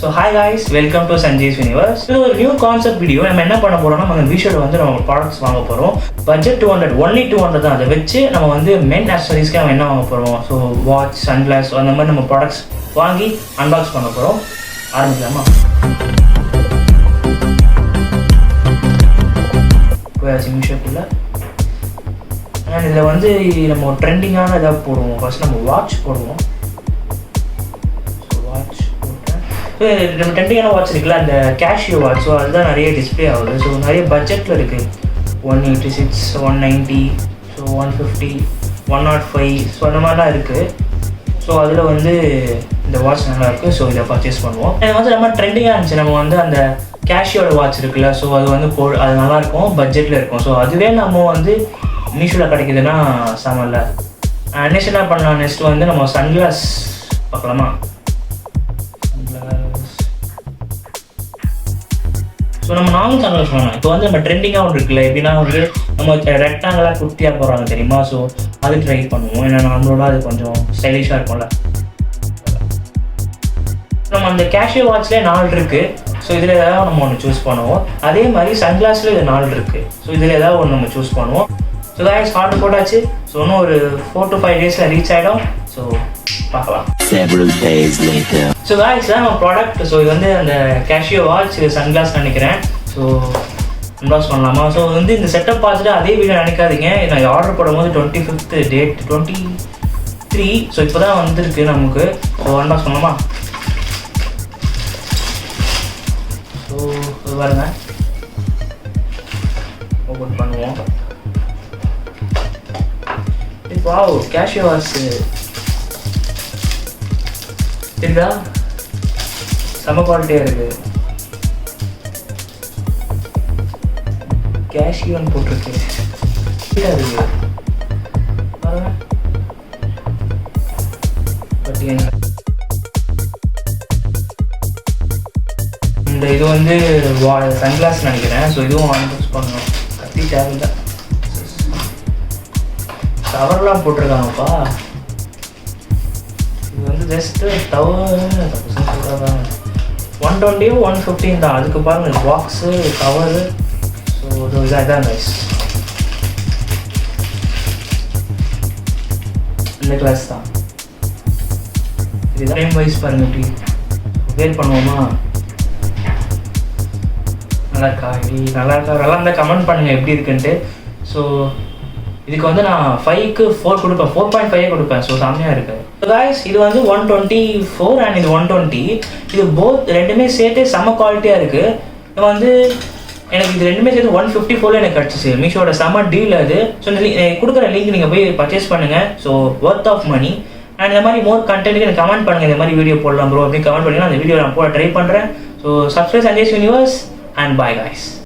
So hi guys, welcome to Sanjay's Universe. This is a new concept video. நம்ம என்ன பண்ண போறோம்னா நம்ம Meesho வந்து நம்ம products வாங்க போறோம். Budget 200, only 200 தான். அதை வச்சு நம்ம வந்து MensAccessories நம்ம என்ன வாங்க போறோம். So watch, sunglass அந்த மாதிரி நம்ம products வாங்கி unbox பண்ண போறோம். ஆரம்பிக்கலாமா? போயாச்சு Meeshoக்குள்ள. And இதில் வந்து நம்ம ட்ரெண்டிங்கான ஏதாவது போடுவோம். ஃபர்ஸ்ட் நம்ம வாட்ச் போடுவோம். நம்ம ட்ரெண்டிங்கான வாட்ச் இருக்குல்ல, அந்த கேஷியோ வாட்ச். ஸோ அதுதான் நிறைய டிஸ்பிளே ஆகுது. ஸோ நிறைய பட்ஜெட்டில் இருக்குது. 186, 190, ஸோ 150, 105, ஸோ அந்த மாதிரிலாம் இருக்குது. ஸோ அதில் வந்து இந்த வாட்ச் நல்லாயிருக்கு. ஸோ இதை பர்ச்சேஸ் பண்ணுவோம். எனக்கு வந்து ரொம்ப ட்ரெண்டிங்காக இருந்துச்சு. நம்ம வந்து அந்த கேஷியோட வாட்ச் இருக்குல்ல, ஸோ அது வந்து அது நல்லாயிருக்கும், பட்ஜெட்டில் இருக்கும். ஸோ அதுவே நம்ம வந்து மீஷோவில் கிடைக்குதுன்னா சாமல்ல. நெக்ஸ்ட் என்ன பண்ணலாம், நெக்ஸ்ட் வந்து நம்ம சன்கிளாஸ் பார்க்கலாமா? ஸோ நம்ம நார்மல் சன்கிளாஸ் வேணாம். இப்போ வந்து நம்ம ட்ரெண்டிங்காக ஒன்று இருக்குல்ல, எப்படின்னா வந்து நம்ம ரெக்டாங்கலாக குர்த்தியாக போடுறாங்க தெரியுமா? ஸோ அது ட்ரை பண்ணுவோம். ஏன்னா நம்மளோட அது கொஞ்சம் ஸ்டைலிஷாக இருக்கும்ல. நம்ம அந்த கேஷியோ வாட்ச்லேயே 4 இருக்குது. ஸோ இதில் ஏதாவது நம்ம ஒன்று சூஸ் பண்ணுவோம். அதே மாதிரி சன்கிளாஸில் இது 4 இருக்குது. ஸோ இதில் ஏதாவது ஒன்று நம்ம சூஸ் பண்ணுவோம். ஸோ கைஸ் ஆர்டர் போட்டாச்சு. ஸோ இன்னும் ஒரு 4 to 5 days ரீச் ஆகிடும். ஸோ பார்க்கலாம். ஸோ கைஸ் தான் நம்ம ப்ராடக்ட். ஸோ இது வந்து அந்த கேஷியோ வாட்ச், இது சன்கிளாஸ் நினைக்கிறேன். ஸோ அன்பாக்ஸ் பண்ணலாமா? ஸோ வந்து இந்த செட்டப் பார்த்துட்டு அதே வீடியோ நினைக்காதீங்க. நான் ஆர்டர் போடும்போது 25th டேட் 23. ஸோ இப்போ தான் வந்துருக்கு நமக்கு. ஸோ அன்பாக்ஸ் பண்ணலாமா? ஸோ இது பாருங்க, ஓப்பன் பண்ணுவோம். வாவ், கேஷியோ வாட்ச் தெரியுதா? செம்ம குவாலிட்டியாக இருக்குது. கேஷியோன்னு போட்டிருக்கு. இருக்குது பாருங்க. பட் இந்த இது வந்து சன்கிளாஸ் நினைக்கிறேன். ஸோ இதுவும் அன்பாக்ஸ் பண்ணணும். கத்தி தேவையில்லை. கவர்லாம் போட்டிருக்காங்கப்பா. இது வந்து ஜஸ்ட்டு டவர் 120, 115 தான். அதுக்கு பாருங்கள் பாக்ஸு, கவரு. ஸோ இதான் நைஸ். இந்த கிளாஸ் தான். இதுதான் டைம் வைஸ் பாருங்கள். எப்படி வேர் பண்ணுவோமா? நல்லா இருக்கா? நல்லா இருக்கா? நல்லா இருந்தால் கமெண்ட் பண்ணுங்கள் எப்படி இருக்குன்ட்டு. ஸோ இதுக்கு வந்து நான் 5க்கு 4 கொடுப்பேன், 4.5 கொடுப்பேன். ஸோ செம்மையாக இருக்குது. ஸோ கைஸ் இது வந்து 124 அண்ட் இது 120. இது போத் ரெண்டுமே சேர்த்து செம்ம குவாலிட்டியாக இருக்குது. இது வந்து எனக்கு இது ரெண்டுமே சேர்த்து 154 எனக்கு கிடச்சிச்சு. மீஷோட செம்ம டீல் அது. ஸோ கொடுக்குற லிங்க் நீங்கள் போய் பர்ச்சேஸ் பண்ணுங்கள். So worth of money. And இந்த மாதிரி மோர் கண்டென்ட்டுக்கு எனக்கு கமெண்ட் பண்ணுங்கள். இந்த மாதிரி வீடியோ போடலாம் ப்ரோ அப்படின்னு கமெண்ட் பண்ணிங்கன்னா அந்த வீடியோ நான் போட ட்ரை பண்ணுறேன். So subscribe Sanjay's universe and bye guys.